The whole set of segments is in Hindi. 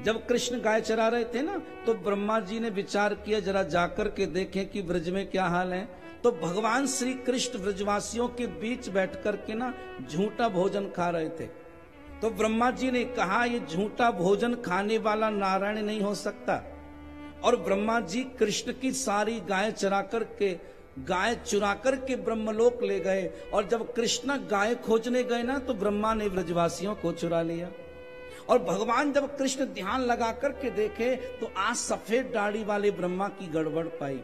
जब कृष्ण गाय चरा रहे थे ना, तो ब्रह्मा जी ने विचार किया जरा जाकर के देखें कि ब्रज में क्या हाल है। तो भगवान श्री कृष्ण ब्रजवासियों के बीच बैठ करके ना झूठा भोजन खा रहे थे। तो ब्रह्मा जी ने कहा ये झूठा भोजन खाने वाला नारायण नहीं हो सकता। और ब्रह्मा जी कृष्ण की सारी गाय चुरा करके ब्रह्मलोक ले गए। और जब कृष्ण गाय खोजने गए ना, तो ब्रह्मा ने ब्रजवासियों को चुरा लिया। और भगवान जब कृष्ण ध्यान लगा करके देखे, तो आज सफेद दाढ़ी वाले ब्रह्मा की गड़बड़ पाई।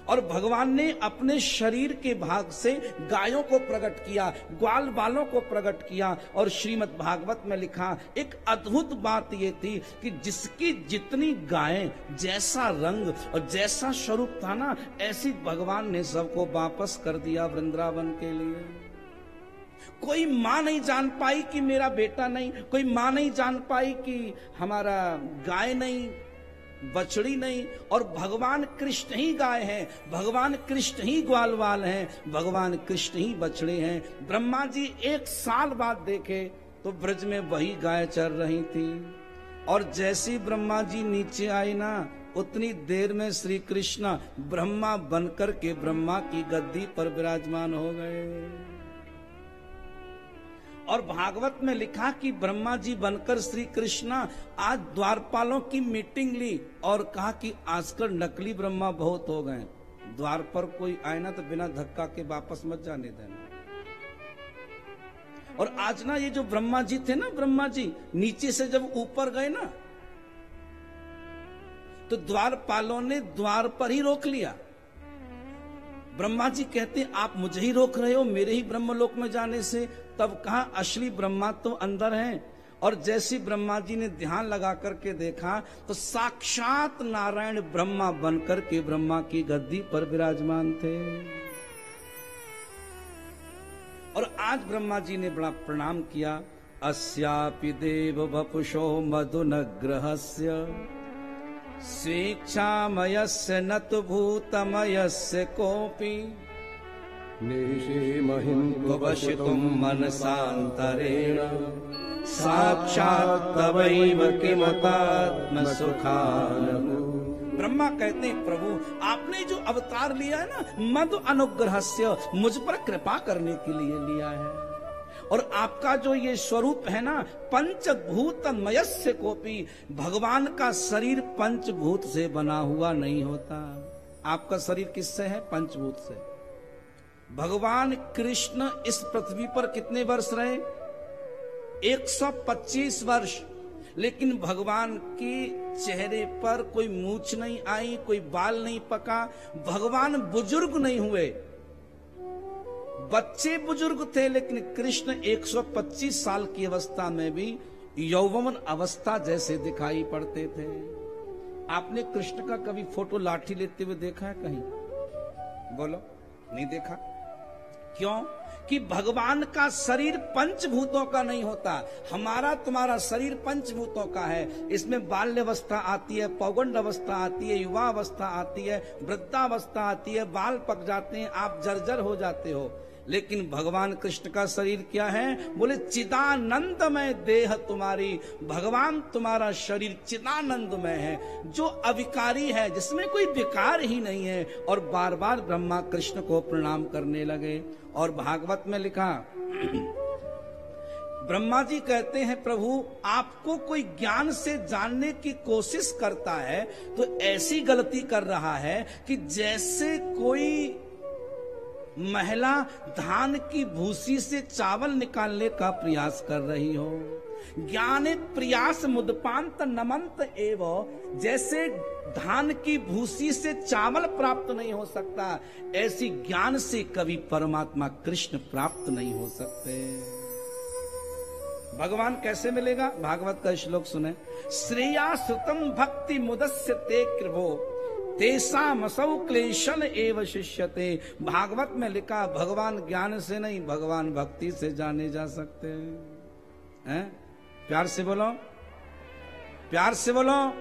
और भगवान ने अपने शरीर के भाग से गायों को प्रकट किया, ग्वाल बालों को प्रकट किया। और श्रीमद् भागवत में लिखा एक अद्भुत बात ये थी कि जिसकी जितनी गायें, जैसा रंग और जैसा स्वरूप था ना, ऐसी भगवान ने सबको वापस कर दिया वृंदावन के लिए। कोई मां नहीं जान पाई कि मेरा बेटा नहीं, कोई मां नहीं जान पाई कि हमारा गाय नहीं, बछड़ी नहीं। और भगवान कृष्ण ही गाय हैं, भगवान कृष्ण ही ग्वालवाल हैं, भगवान कृष्ण ही बछड़े हैं। ब्रह्मा जी 1 साल बाद देखे तो ब्रज में वही गाय चर रही थी। और जैसी ब्रह्मा जी नीचे आए ना, उतनी देर में श्री कृष्ण ब्रह्मा बनकर के ब्रह्मा की गद्दी पर विराजमान हो गए। और भागवत में लिखा कि ब्रह्मा जी बनकर श्री कृष्ण आज द्वारपालों की मीटिंग ली और कहा कि आजकल नकली ब्रह्मा बहुत हो गए, द्वार पर कोई आए ना तो बिना धक्का के वापस मत जाने देना। और आज ना ये जो ब्रह्मा जी थे ना, ब्रह्मा जी नीचे से जब ऊपर गए ना, तो द्वारपालों ने द्वार पर ही रोक लिया। ब्रह्मा जी कहते आप मुझे ही रोक रहे हो मेरे ही ब्रह्मलोक में जाने से। तब कहा असली ब्रह्मा तो अंदर हैं। और जैसी ब्रह्मा जी ने ध्यान लगा करके देखा, तो साक्षात नारायण ब्रह्मा बनकर के ब्रह्मा की गद्दी पर विराजमान थे। और आज ब्रह्मा जी ने बड़ा प्रणाम किया। अस्यापि देव वपुषो मधुनग्रहस्य स्वेच्छामयस्य न तु भूतमयस्य कोऽपि निषेमहिं मनसान्तरेण साक्षात् तवैव किमतात्मसुखानुभू। ब्रह्मा कहते हैं प्रभु आपने जो अवतार लिया है ना, मधु अनुग्रहस्य, मुझ पर कृपा करने के लिए लिया है। और आपका जो ये स्वरूप है ना, पंचभूतमयस्य कोपी, भगवान का शरीर पंचभूत से बना हुआ नहीं होता। आपका शरीर किससे है? पंचभूत से। भगवान कृष्ण इस पृथ्वी पर कितने वर्ष रहे? 125 वर्ष। लेकिन भगवान के चेहरे पर कोई मूछ नहीं आई, कोई बाल नहीं पका, भगवान बुजुर्ग नहीं हुए। बच्चे बुजुर्ग थे, लेकिन कृष्ण 125 साल की अवस्था में भी यौवन अवस्था जैसे दिखाई पड़ते थे। आपने कृष्ण का कभी फोटो लाठी लेते हुए देखा है कहीं? बोलो, नहीं देखा। क्यों? कि भगवान का शरीर पंचभूतों का नहीं होता। हमारा तुम्हारा शरीर पंचभूतों का है। इसमें बाल्य अवस्था आती है, पौगंड अवस्था आती है, युवा अवस्था आती है, वृद्धावस्था आती है, बाल पक जाते हैं, आप जर्जर हो जाते हो। लेकिन भगवान कृष्ण का शरीर क्या है? बोले चिदानंदमय देह तुम्हारी। भगवान तुम्हारा शरीर चिदानंदमय है, जो अविकारी है, जिसमें कोई विकार ही नहीं है। और बार बार ब्रह्मा कृष्ण को प्रणाम करने लगे। और भागवत में लिखा, ब्रह्मा जी कहते हैं प्रभु आपको कोई ज्ञान से जानने की कोशिश करता है तो ऐसी गलती कर रहा है कि जैसे कोई महिला धान की भूसी से चावल निकालने का प्रयास कर रही हो। ज्ञाने प्रयास मुदपांत नमंत एव, जैसे धान की भूसी से चावल प्राप्त नहीं हो सकता, ऐसी ज्ञान से कभी परमात्मा कृष्ण प्राप्त नहीं हो सकते। भगवान कैसे मिलेगा? भागवत का श्लोक सुने। श्रेया सुतम भक्ति मुदस्य ते कृभो तेषामसौ क्लेशन एव शिष्यते। भागवत में लिखा भगवान ज्ञान से नहीं, भगवान भक्ति से जाने जा सकते हैं। प्यार से बोलो, प्यार से बोलो।